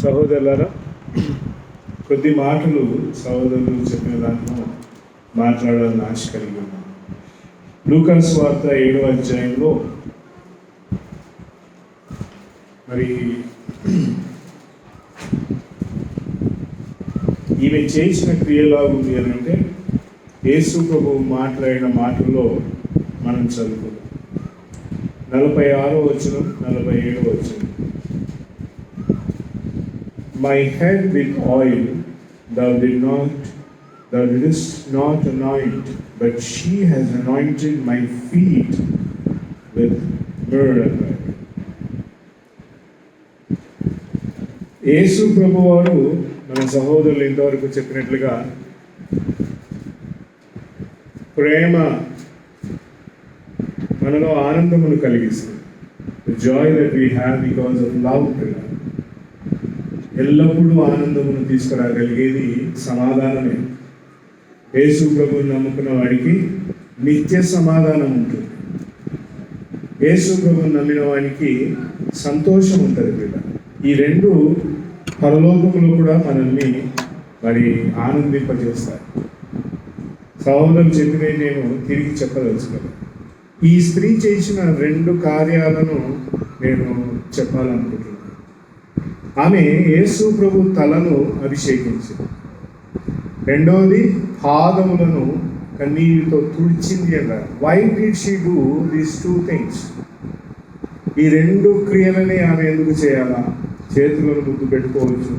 సహోదరులారా, కొద్ది మాటలు సహోదరులు చెప్పిన దాంట్లో మాట్లాడాలని ఆశ కలిగి ఉన్నాను. లూకా సువార్త 7వ అధ్యాయంలో మరి ఈమె చేసిన క్రియలా ఉంది అని అంటే యేసు ప్రభువు మాట్లాడిన మాటల్లో మనం చదువుకుందాం. 46వ వచనం, 47వ వచనం. My head with oil thou didst not anoint, but she has anointed my feet with myrrh. యేసు ప్రభువారు మన సహోదరులు ఇంతవరకు చెప్పినట్లుగా ప్రేమ మనలో ఆనందమును కలిగిస్తుంది. The joy that we have because of love. ఎల్లప్పుడూ ఆనందమును తీసుకురాగలిగేది సమాధానమే. యేసు ప్రభువుని నమ్ముకున్న వాడికి నిత్య సమాధానం ఉంటుంది. యేసు ప్రభువుని నమ్మిన వాడికి సంతోషం ఉంటుంది బిడ్డ. ఈ రెండు పరలోకంలో కూడా మనల్ని మరి ఆనందింపజేస్తాయి. సహోదరులు చెప్పినవి నేను తిరిగి చెప్పదలుచుకోను. ఈ స్త్రీ చేసిన 2 కార్యాలను నేను చెప్పాలనుకుంటున్నాను. ఆమె యేసు ప్రభు తలను అభిషేకించింది. రెండవది పాదములను కన్నీటితో తుడిచింది అన్నారు. Why did she do these 2 things? ఈ 2 క్రియలని ఆమె ఎందుకు చేయాలా? చేతులను ముద్దు పెట్టుకోవచ్చు,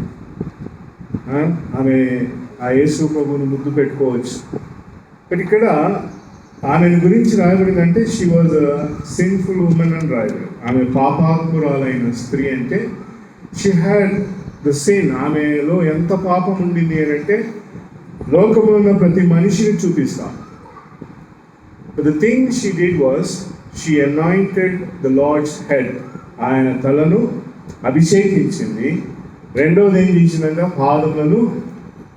ఆమె ఆ యేసు ప్రభువును ముద్దు పెట్టుకోవచ్చు. బట్ ఇక్కడ ఆమెను గురించి రాయబడిందంటే she was a sinful woman అని రాయబడింది. ఆమె పాపాత్మురాలైన స్త్రీ అంటే షీ హ్యాడ్ ద సిన్. ఆమెలో ఎంత పాపం ఉండింది అని అంటే లోకంలో ఉన్న ప్రతి మనిషిని చూపిస్తాం. But the thing she did was she anointed the Lord's head. ఆయన తలను అభిషేకించింది. రెండవది ఏం చేసిందంటే పాదములను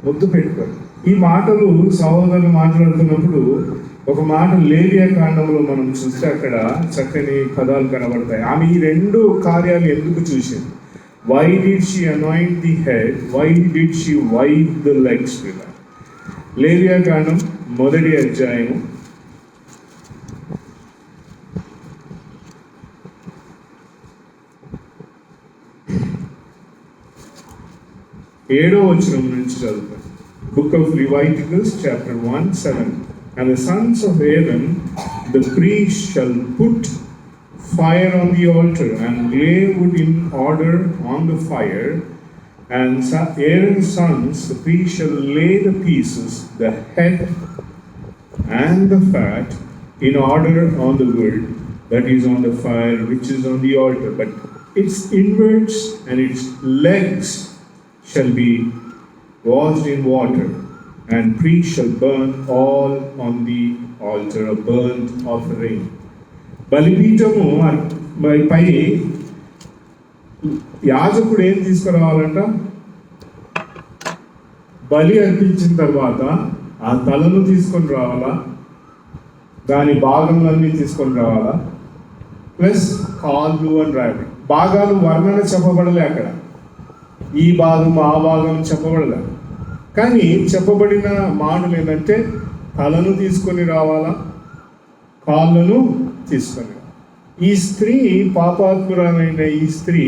ముద్దు పెట్టుకోరు. ఈ మాటలు సహోదరులు మాట్లాడుతున్నప్పుడు ఒక మాట లేవియా కాండంలో మనం చూస్తే అక్కడ చక్కని పదాలు కనబడతాయి. ఆమె ఈ 2 కార్యాలు ఎందుకు చూసింది? Why did she anoint the head? Why did she wipe the legs with her? లేవియా కాండం 1వ అధ్యాయం 7వ వచనం నుంచి చదువుతాం. Book of Leviticus chapter 1:7. And the sons of Aaron the priest shall put fire on the altar and lay wood in order on the fire, and Aaron's sons the priest shall lay the pieces, the head and the fat in order on the wood that is on the fire which is on the altar, but its inwards and its legs shall be washed in water, and priest shall burn all on the altar a burnt offering. బలిపీఠము పై యాజకుడు ఏం తీసుకురావాలంట? బలి అర్పించిన తర్వాత ఆ తలను తీసుకొని రావాలా, దాని భాగములన్నీ తీసుకొని రావాలా, ప్లస్ కాళ్ళు అని రాయాలి. భాగాలు వర్ణన చెప్పబడలే అక్కడ. ఈ భాగం ఆ భాగం చెప్పబడలే. కానీ చెప్పబడిన మాటలు ఏంటంటే తలను తీసుకొని రావాలా, కాళ్ళను తీసుకొని. ఈ స్త్రీ పాపాత్మురాలైన ఈ స్త్రీ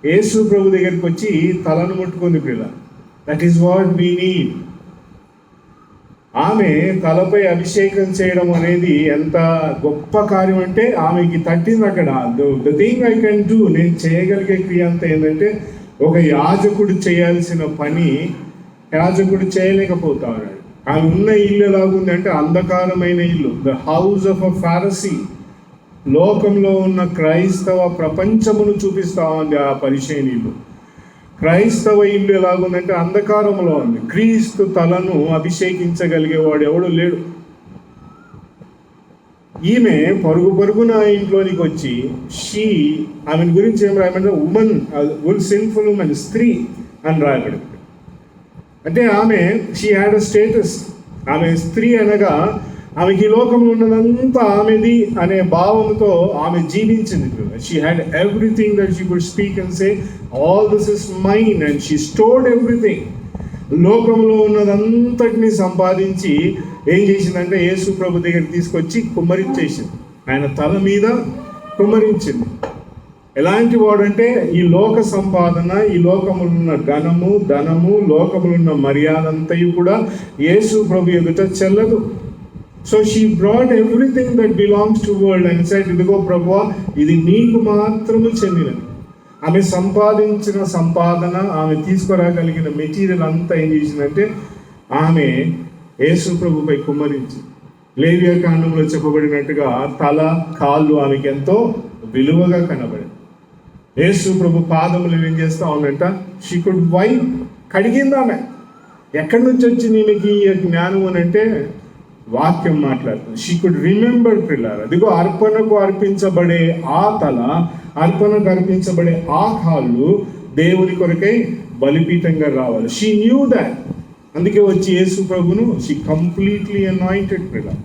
యేసు ప్రభు దగ్గరికి వచ్చి తలను ముట్టుకుంది పిల్ల. That is what we need. ఆమె తలపై అభిషేకం చేయడం అనేది ఎంత గొప్ప కార్యం అంటే ఆమెకి తట్టింది అక్కడ. The thing I can do, నేను చేయగలిగే క్రియ అంతా ఏంటంటే ఒక యాజకుడు చేయాల్సిన పని యాజకుడు చేయలేకపోతా ఉన్నాడు. ఆమె ఉన్న ఇల్లు ఎలాగుంది అంటే అంధకారమైన ఇల్లు. The house of a Pharisee. లోకంలో ఉన్న క్రైస్తవ ప్రపంచమును చూపిస్తా ఉంది ఆ పరిచయని ఇల్లు. క్రైస్తవ ఇల్లు ఎలాగుందంటే అంధకారంలో ఉంది. క్రీస్తు తలను అభిషేకించగలిగేవాడు ఎవడు లేడు. ఈమె పరుగున ఇంట్లోనికి వచ్చి ఆమెను గురించి ఏం రాయమంటే ఉమెన్, సిన్ఫుల్ ఉమెన్, స్త్రీ అని రాయబడింది. అంటే ఆమె షీ హ్యాడ్ అ స్టేటస్. ఆమె స్త్రీ అనగా ఆమెకి ఈ లోకంలో ఉన్నదంతా ఆమెది అనే భావంతో ఆమె జీవించింది. She had everything that she could speak and say all this is mine, and she stored everything. లోకంలో ఉన్నదంతటిని సంపాదించి ఏం చేసిందంటే యేసు ప్రభు దగ్గర తీసుకొచ్చి కుమ్మరించేసింది. ఆయన తల మీద కుమ్మరించింది. ఎలాంటి వాడంటే ఈ లోక సంపాదన, ఈ లోకములో ఉన్న ఘనము, ధనము, లోకములో ఉన్న మర్యాద అంతయు కూడా యేసు ప్రభు ఎదుట చెల్లదు. So she brought everything that belongs to world and said, ఇదిగో ప్రభువా, ఇది నీకు మాత్రము చెందినది. ఆమె సంపాదించిన సంపాదన, ఆమె తీసుకురాగలిగిన మెటీరియల్ అంతా ఏం చేసిందంటే ఆమె యేసు ప్రభుపై కుమ్మరించి. లేవియా కాండంలో చెప్పబడినట్టుగా తల, కాళ్ళు ఆమెకి ఎంతో విలువగా కనబడింది. యేసు ప్రభు పాదములు ఏం చేస్తా ఉందంట, షీ కుడ్ వైప్, కడిగింది ఆమె. ఎక్కడి నుంచి వచ్చింది ఈమెకి ఈ జ్ఞానం అని అంటే వాక్యం మాట్లాడుతుంది. షీ కుడ్ రిమెంబర్ పిల్లర్, అదిగో అర్పణకు అర్పించబడే ఆ తల, అర్పణకు అర్పించబడే ఆ కాళ్ళు దేవుని కొరకై బలిపీఠంగా రావాలి. She knew that. అందుకే వచ్చి యేసు ప్రభును షీ కంప్లీట్లీ అనాయింటెడ్ పిల్లర్.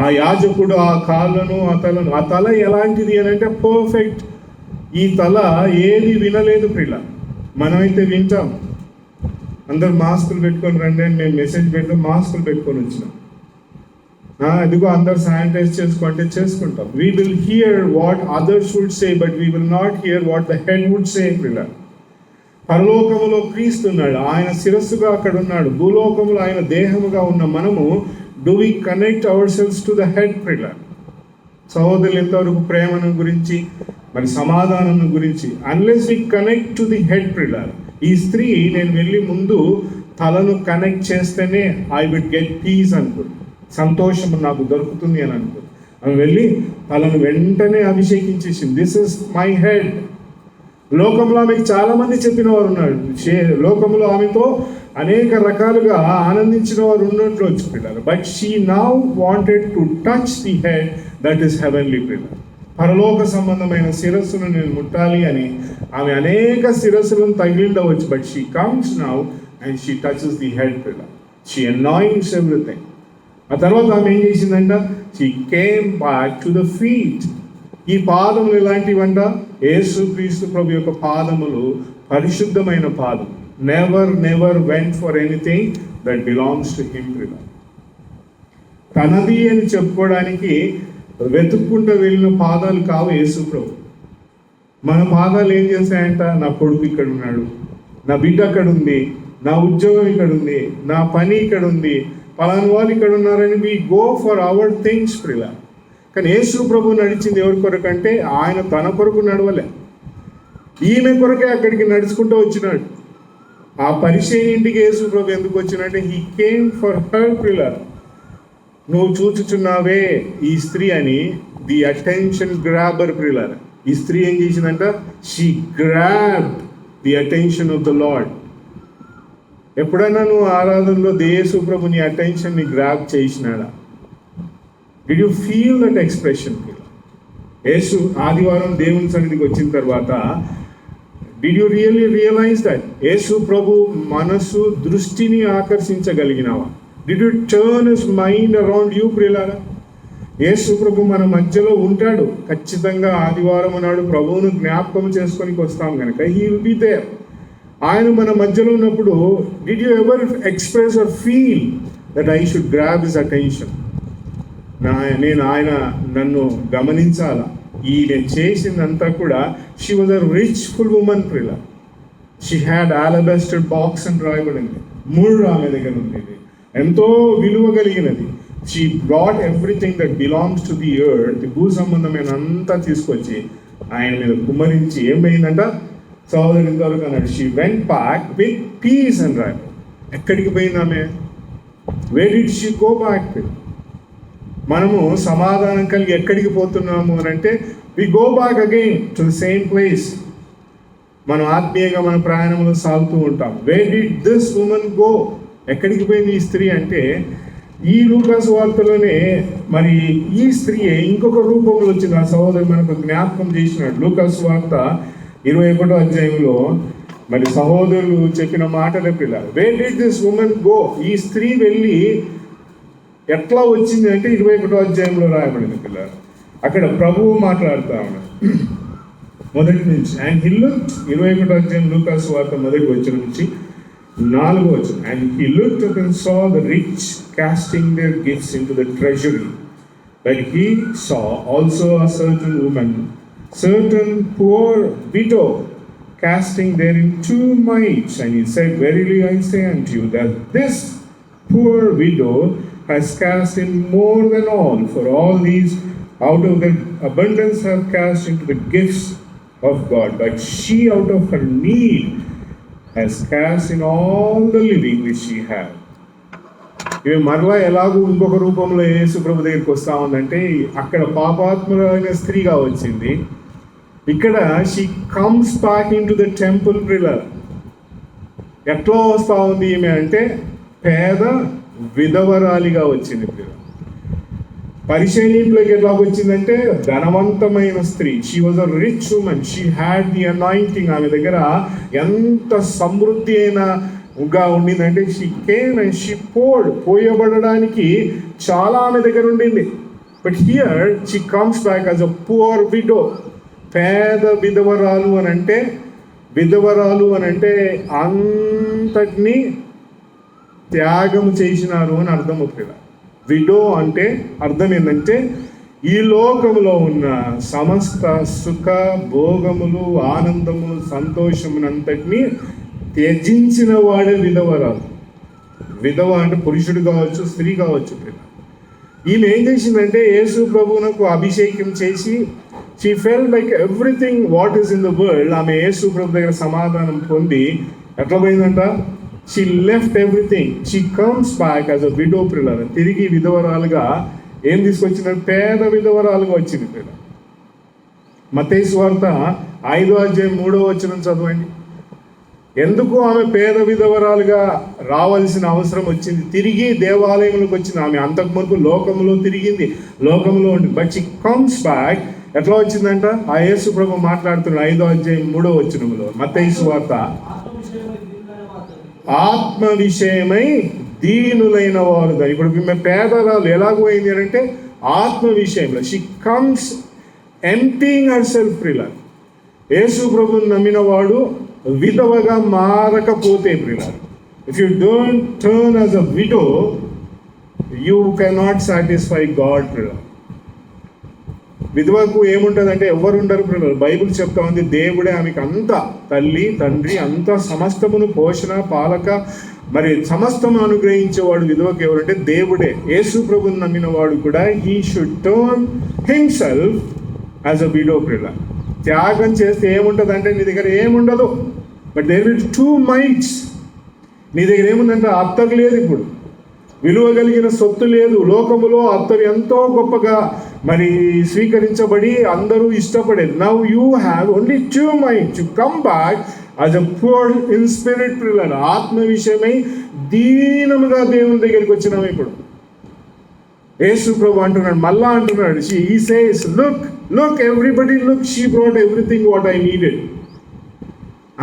ఆ యాజకుడు ఆ కాళ్ళను, ఆ తల ఎలాంటిది అని అంటే పర్ఫెక్ట్. ఈ తల ఏది వినలేదు ప్రిల్ల. మనమైతే వింటాం. అందరు మాస్కులు పెట్టుకొని రండి అని మేము మెసేజ్ పెడతాం, మాస్కులు పెట్టుకొని వచ్చినాం. ఇదిగో అందరు శానిటైజ్ చేసుకుంటే చేసుకుంటాం. We will hear what others would say, but we will not hear what the head would say ప్రిల్ల. పరలోకములో క్రీస్తు ఉన్నాడు, ఆయన శిరస్సుగా అక్కడ ఉన్నాడు. భూలోకములో ఆయన దేహముగా ఉన్న మనము do we connect ourselves to the head ప్రిల్ల? సహోదరులు ఎంతవరకు ప్రేమను గురించి, మరి సమాధానం గురించి, unless we connect to the head ప్రిల్లర్. ఈ స్త్రీ నేను వెళ్ళి ముందు తలను కనెక్ట్ చేస్తేనే ఐ విడ్ గెట్ పీస్ అనుకుంది, సంతోషం నాకు దొరుకుతుంది అని అనుకుంది. ఆమె వెళ్ళి తలను వెంటనే అభిషేకించేసింది. This is my head. లోకంలో ఆమెకు చాలా మంది చెప్పిన వారు ఉన్నాడు. లోకంలో ఆమెతో అనేక రకాలుగా ఆనందించిన వారు ఉన్నట్లు వచ్చి పిల్లలు. But she now wanted to touch the head that is heavenly పిల్లలు. పరలోక సంబంధమైన శిరస్సును నేను ముట్టాలి అని ఆమె అనేక శిరస్సులను తగిలిండవచ్చు. But she comes now and she touches the head పిల్లలు. She anoints everything. ఆ తర్వాత ఆమె ఏం చేసిందంట, she came back to the feet. ఈ పాదములు ఎలాంటివంట, యేసు క్రీస్తు ప్రభు యొక్క పాదములు పరిశుద్ధమైన పాదం. Never went for anything that belongs to him. తనది అని చెప్పుకోవడానికి వెతుక్కుంటూ వెళ్ళిన పాదాలు కావు యేసు ప్రభు. మన పాదాలు ఏం చేస్తాయంట, నా కొడుకు ఇక్కడ ఉన్నాడు, నా బిడ్డ అక్కడ ఉంది, నా ఉద్యోగం ఇక్కడ ఉంది, నా పని ఇక్కడ ఉంది, పలానా వాళ్ళు ఇక్కడ ఉన్నారని we go for our things ప్రిలా. కానీ యేసు ప్రభు నడిచింది ఎవరి కొరకు అంటే ఆయన తన కొరకు నడవలే, ఈమె కొరకే అక్కడికి నడుచుకుంటూ వచ్చినాడు. ఆ పరిచయం ఇంటికి యేసు ప్రభు ఎందుకు వచ్చినట్టే, he came for her pillar. నువ్వు చూచుచున్నావే ఈ స్త్రీ అని, ది అటెన్షన్ గ్రాబర్ పిల్లర్. ఈ స్త్రీ ఏం చేసిందంట, she grabbed the attention of the Lord. ఎప్పుడైనా నువ్వు ఆరాధనలో యేసు ప్రభు నీ అటెన్షన్ని గ్రాబ్ చేసినాడా? Did you feel that expression? Yesu ఆదివారం దేవుని సన్నిధికి వచ్చిన తర్వాత did you realize that Yesu ప్రభు మనసు దృష్టిని ఆకర్షించగలిగినావా? Did you turn his mind around you ప్రియులారా? యేసు ప్రభు మన మధ్యలో ఉంటాడు. ఖచ్చితంగా ఆదివారం నాడు ప్రభువును జ్ఞాపకం చేసుకొని వస్తాం కనుక హీ విల్ బి దేర్. ఆయన మన మధ్యలో ఉన్నప్పుడు did you ever express or feel that I should grab his attention? నేను ఆయన నన్ను గమనించాలా? ఈ నేను చేసిందంతా కూడా, she was a richful woman ప్రిలా. షీ హ్యాడ్ ఆలబెస్టర్ బాక్స్ అని రాయబడింది. 3 ఆమె దగ్గర ఉండేది, ఎంతో విలువ కలిగినది. She brought everything that belongs to the earth. భూ సంబంధమైన అంతా తీసుకొచ్చి ఆయన మీద కుమ్మరించి ఏమైందంట, సహోదరు ఇంతవరకు అన్నాడు, she went back with peace అని రాయబడి. ఎక్కడికి పోయింది ఆమె? Where did she go back? మనము సమాధానం కలిగి ఎక్కడికి పోతున్నాము అని అంటే we go back again to the same place. మనం ఆత్మీయంగా మన ప్రయాణంలో సాగుతూ ఉంటాం. Where did this women go? ఎక్కడికి పోయింది ఈ స్త్రీ అంటే, ఈ లూకాసు వార్తలోనే మరి ఈ స్త్రీ ఇంకొక రూపంలో వచ్చింది. ఆ సహోదరు మనకు జ్ఞాపకం చేసినాడు. లూకాసు వార్త 21వ అధ్యాయంలో మరి సహోదరులు చెప్పిన మాటలే పిల్లలు. Wear did this women go? ఈ స్త్రీ వెళ్ళి ఎట్లా వచ్చింది అంటే 21వ అధ్యాయంలో రాయబడింది పిల్లలు. అక్కడ ప్రభువు మాట్లాడుతూ ఉన్నాడు మొదటి నుంచి. అండ్ హి లుక్డ్, 21వ అధ్యాయం లూకా సువార్త మొదటి వచనం నుంచి 4వ వచనం. And he looked up and saw the rich casting their gifts into the treasury. But he saw also a certain woman, certain poor widow, casting therein 2 mites. And he said, Verily I say unto you, that this poor widow has cast in more than all, for all these out of their abundance have cast into the gifts of God. But she out of her need has cast in all the living which she had. ఇవి మరలా ఎలాగూ ఇంకొక రూపంలో యేసు ప్రభు దగ్గరికి వస్తూ ఉందంటే, అక్కడ పాపాత్ములైన స్త్రీగా వచ్చింది, ఇక్కడ she comes back into the temple ప్రిలర్. ఎట్లా వస్తూ ఉంది ఈమె అంటే పేద విధవరాలిగా వచ్చింది ప్రిలర్. పరిచయం ఇంట్లోకి ఎట్లా వచ్చిందంటే ధనవంతమైన స్త్రీ. She was a rich women, she had the anointing. ఆమె దగ్గర ఎంత సమృద్ధి అయినగా ఉండిందంటే షీ కేమ్ అండ్ షీ పోయబడడానికి చాలా ఆమె దగ్గర ఉండింది. But here she comes back as a poor widow. పేద విధవరాలు అని అంటే, విధవరాలు అని అంటే అంతటినీ త్యాగం చేసినారు అని అర్థం అవుతుంది. విడో అంటే అర్థం ఏంటంటే ఈ లోకంలో ఉన్న సమస్త సుఖ భోగములు, ఆనందము, సంతోషమునంతటినీ త్యజించిన వాడే విధవరాలు. విధవ అంటే పురుషుడు కావచ్చు, స్త్రీ కావచ్చు. ఈమె ఏం చేసిందంటే యేసు ప్రభువునకు అభిషేకం చేసి she fell like everything what is in the world. ఆమె యేసు ప్రభు దగ్గర సమాధానం పొంది ఎట్లా పోయిందంట, she left everything. She comes back as a widow ప్రిలర్. తిరిగి విధవరాలుగా ఏం తీసుకొచ్చిందంటే పేద విధవరాలుగా వచ్చింది ప్రిలర్. మత్తయి సువార్త 5వ అధ్యాయం 3వ వచనం చదవండి. ఎందుకు ఆమె పేద విధవరాలుగా రావాల్సిన అవసరం వచ్చింది? తిరిగి దేవాలయంలోకి వచ్చింది. ఆమె అంతకుముందు లోకంలో తిరిగింది, లోకంలో ఉంది. But she comes back. ఎట్లా వచ్చిందంట? ఆ యేసు ప్రభు మాట్లాడుతున్నాడు 5వ అధ్యాయం 3వ వచనంలో మత్తయి సువార్త. ఆత్మ విషయమై దీనులైన వారు. ఇప్పుడు ఈమె పేదరాలు ఎలాగోయింది అని అంటే ఆత్మ విషయంలో. She comes emptying herself ప్రిలర్. యేసు ప్రభుని నమ్మిన వాడు విధవగా మారకపోతే ప్రిలర్, if you don't turn as a widow, you cannot satisfy God ప్రిలర్. విధవకు ఏముంటుందంటే ఎవరు ఉండరు ప్రిలర్. బైబిల్ చెప్తా ఉంది దేవుడే ఆమెకు అంత తల్లి, తండ్రి, అంత సమస్తమును పోషణ, పాలక, మరి సమస్తము అనుగ్రహించేవాడు. విధవకు ఎవరంటే దేవుడే. యేసు ప్రభుని నమ్మిన వాడు కూడా he should turn himself as a widow ప్రిలర్. త్యాగం చేస్తే ఏముంటుంది అంటే నీ దగ్గర ఏముండదు. But there will 2 mites. నీ దగ్గర ఏముందంటే అత్తరు లేదు, ఇప్పుడు విలువ కలిగిన సొత్తు లేదు. లోకములో అత్తరు ఎంతో గొప్పగా మరి స్వీకరించబడి అందరూ ఇష్టపడేది. Now you have only 2 mites. You come back as a poor in spirit ప్రిలర్. ఆత్మ విషయమై దీనముగా దేవుని దగ్గరికి వచ్చినాము. ఇప్పుడు యేసు ప్రభు అంటున్నాడు, మళ్ళా అంటున్నాడు, he says, look everybody, look, she brought everything what I needed.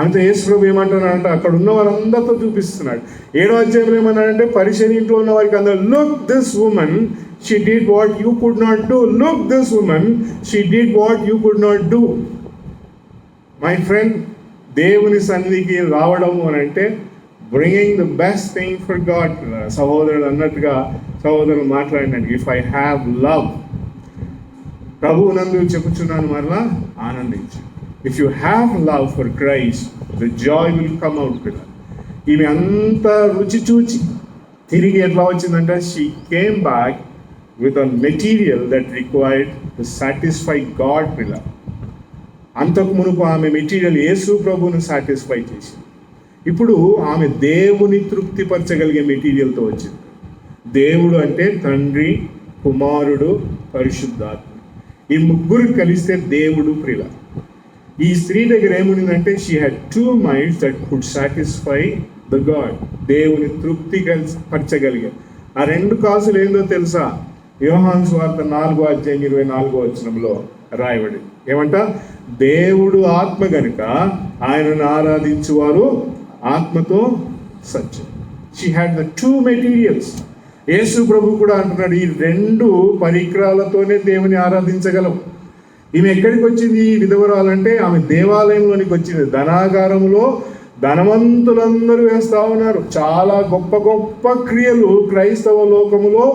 అంతే యేసు ప్రభు ఏమంటున్నాడంటే అక్కడ ఉన్న వారందరితో చూపిస్తున్నాడు. 7వ అధ్యాయంలో ఏమన్నాడంటే పరిచయం ఇంట్లో ఉన్న వారికి అందరూ, look this woman, she did what you could not do. Look this woman, she did what you could not do. My friend, దేవుని సన్నిధికి రావడం అని అంటే bringing the best thing for God. సహోదరుడు అన్నట్టుగా సహోదరులు మాట్లాడినట్టు, ఇఫ్ ఐ హ్యావ్ లవ్, ప్రభువు నందు చెప్పుచున్నాను మరలా ఆనందించు. If you have love for Christ, the joy will come out పిల్లర్. ఈమె అంత రుచి చూచి తిరిగి ఎట్లా వచ్చిందంటే she came back with a material that required to satisfy God పిల్లర్. అంతకు మునుపు ఆమె మెటీరియల్ యేసు ప్రభువును సాటిస్ఫై చేసింది. ఇప్పుడు ఆమె దేవుని తృప్తిపరచగలిగే మెటీరియల్తో వచ్చింది. దేవుడు అంటే తండ్రి, కుమారుడు, పరిశుద్ధాత్మ. ఈ ముగ్గురు కలిస్తే దేవుడు ప్రిల. ఈ స్త్రీ దగ్గర ఏముండిందంటే she had 2 mites that could satisfy the God. దేవుని తృప్తి పరచగలిగే ఆ 2 కాసులు ఏందో తెలుసా? యోహాను సువార్త 4వ అధ్యాయం 24వ వచనంలో రాయబడి ఏమంట, దేవుడు ఆత్మ గనుక ఆయనను ఆరాధించువారు ఆత్మతో సత్యం. She had the 2 materials. Yesu ప్రభు కూడా అంటున్నాడు, ఈ 2 పరికరాలతోనే దేవుని ఆరాధించగలం. ఈమె ఎక్కడికి వచ్చింది ఈ విధవరాలంటే, ఆమె దేవాలయంలోనికి వచ్చింది. ధనాగారంలో ధనవంతులందరూ వేస్తా ఉన్నారు. చాలా గొప్ప గొప్ప క్రియలు క్రైస్తవ లోకములో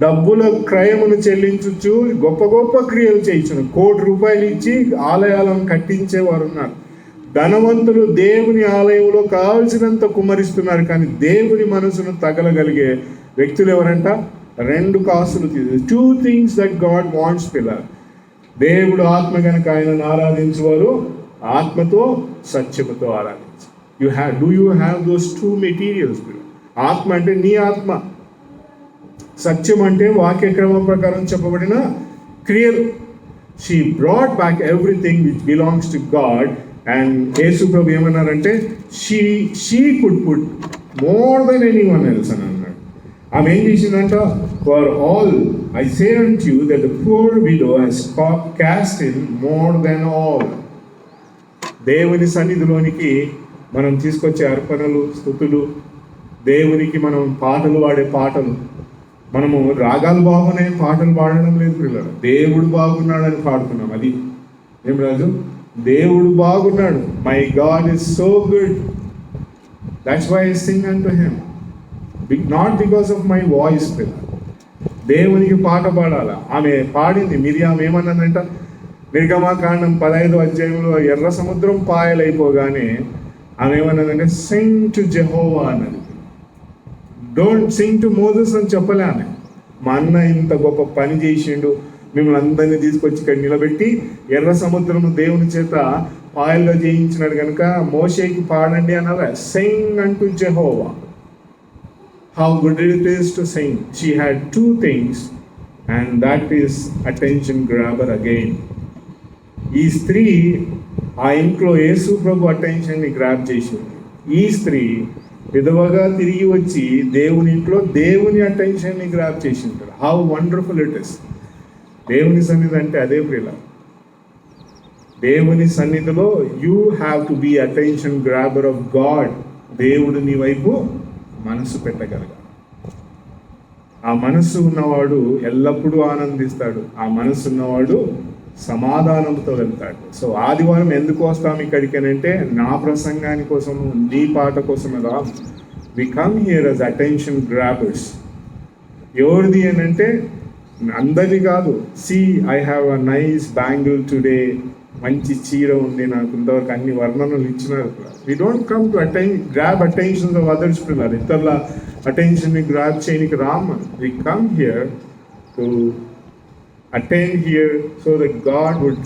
డబ్బుల క్రయమును చెల్లించచ్చు, గొప్ప గొప్ప క్రియలు చేయించును. ₹1,00,00,000 ఇచ్చి ఆలయాలను కట్టించేవారు ఉన్నారు. ధనవంతులు దేవుని ఆలయంలో కావలసినంత కుమ్మరిస్తున్నారు. కానీ దేవుని మనసును తగలగలిగే వ్యక్తులు ఎవరంట? 2 కాసులు తీసు. 2 things that God wants పిల్లలు. దేవుడు ఆత్మ కనుక ఆయనను ఆరాధించేవారు ఆత్మతో సత్యముతో ఆరాధించు. Do you have those 2 materials? ఆత్మ అంటే నీ ఆత్మ, సత్యం అంటే వాక్యక్రమం ప్రకారం చెప్పబడిన క్రియలు. She brought back everything which belongs to God. And Yesu ప్రభు ఏమన్నారంటే, she could put more than anyone else అని అన్నాడు. ఆమె ఏం చేసిందంట? For all I say unto you that the poor widow has cast in more than all. దేవుని సన్నిధిలోనికి మనం తీసుకొచ్చే అర్పణలు, స్తుతులు, దేవునికి మనం పాటలు పాడే పాటలు, మనము రాగాలు బాగున్నాయి పాటలు పాడడం లేదు పిల్లలు, దేవుడు బాగున్నాడని పాడుతున్నాం. అది ఏం రాజు? దేవుడు బాగున్నాడు. My God is so good, that's why I sing unto him, not because of my voice. పిల్లలు దేవునికి పాట పాడాలా. ఆమె పాడింది. మిరియాం ఏమన్నదంట? నిర్గమాకాండం 15వ అధ్యాయంలో ఎర్ర సముద్రం పాయలైపోగానే ఆమె ఏమన్నదంటే, సింగ్ టు జెహోవా అన్నది. డోంట్ సింగ్ టు మోజెస్ అని చెప్పలే ఆమె. మా అన్న ఇంత గొప్ప పని చేసిండు, మిమ్మల్ని అందరినీ తీసుకొచ్చి ఇక్కడ నిలబెట్టి ఎర్ర సముద్రము దేవుని చేత పాయలుగా చేయించినాడు కనుక మోషేకి పాడండి అన్నదా. సింగ్ అంటూ Jehovah. How good it is to sing. She had 2 things and that is attention grabber again. ఈ స్త్రీ ఆ ఇంట్లో యేసు ప్రభు అటెన్షన్ని గ్రాబ్ చేసింది. ఈ స్త్రీ విధవగా తిరిగి వచ్చి దేవుని ఇంట్లో దేవుని అటెన్షన్ని గ్రాబ్ చేసి ఉంటాడు. How wonderful it is. దేవుని సన్నిధి అంటే అదే ప్రియుల. దేవుని సన్నిధిలో you have to be attention grabber of God. దేవుడు నీ వైపు మనసు పెట్టగలగాలి. ఆ మనస్సు ఉన్నవాడు ఎల్లప్పుడూ ఆనందిస్తాడు. ఆ మనస్సు ఉన్నవాడు సమాధానంతో వెళ్తాడు. సో ఆదివారం ఎందుకు వస్తాం ఇక్కడికి అంటే, నా ప్రసంగాని కోసము, నీ పాట కోసమే రా. We come here as attention grabbers. ఎవరిది అని అంటే అందరిది కాదు. See I have a nice bangle today. మంచి చీర ఉంది నాకు. ఇంతవరకు అన్ని వర్ణనలు ఇచ్చినారు. We don't come to grab attentions of others పిల్లలు. ఇతరుల అటెన్షన్ని గ్రాబ్ చేయడానికి రామ్. We come here to attend here so that God would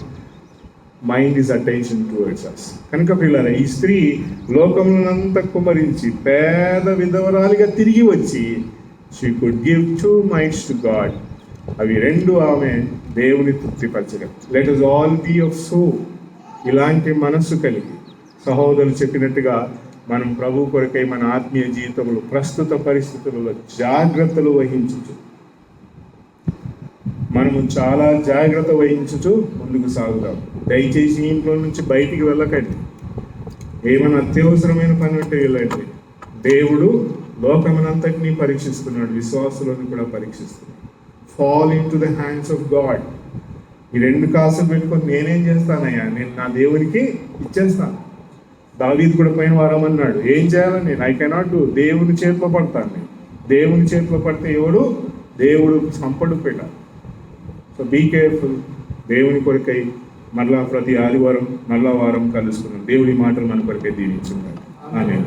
mind his attention towards us. కనుక పిల్లల, ఈ స్త్రీ లోకమునంతా కుమరించి పేద విధవరాలిగా తిరిగి వచ్చి she could give 2 mites to God. అవి 2 ఆమె దేవుని తృప్తిపరచగలరు. Let us all be of so. ఇలాంటి మనస్సు కలిగి సహోదరులు చెప్పినట్టుగా మనం ప్రభు కొరకై మన ఆత్మీయ జీవితంలో ప్రస్తుత పరిస్థితులలో జాగ్రత్తలు వహించు, మనము చాలా జాగ్రత్త వహించుతూ ముందుకు సాగుదాం. దయచేసి ఇంట్లో నుంచి బయటికి వెళ్ళకండి. ఏమైనా అత్యవసరమైన పని ఉంటే వెళ్ళండి. దేవుడు లోకమునంతటినీ పరీక్షిస్తున్నాడు, విశ్వాసులను కూడా పరీక్షిస్తున్నాడు. Fall into the hands of God. ఈ 2 కాసులు పెట్టుకొని నేనేం చేస్తానయ్యా, నేను నా దేవునికి ఇచ్చేస్తాను. దావీదు కూడా పోయిన వారం అన్నాడు, ఏం చేయాలని నేను, ఐ కెనాట్ డూ. దేవుని చేతిలో పడతాను నేను. దేవుని చేతిలో పడితే ఎవడు దేవుడు సంపడు పెట్టాలి. So be careful. దేవుని కొరకై మరలా ప్రతి ఆదివారం మరలా వారం కలుసుకున్నాం. దేవుని మాటలు మన కొరకై దీవించున్నాడు. ఆమేన్.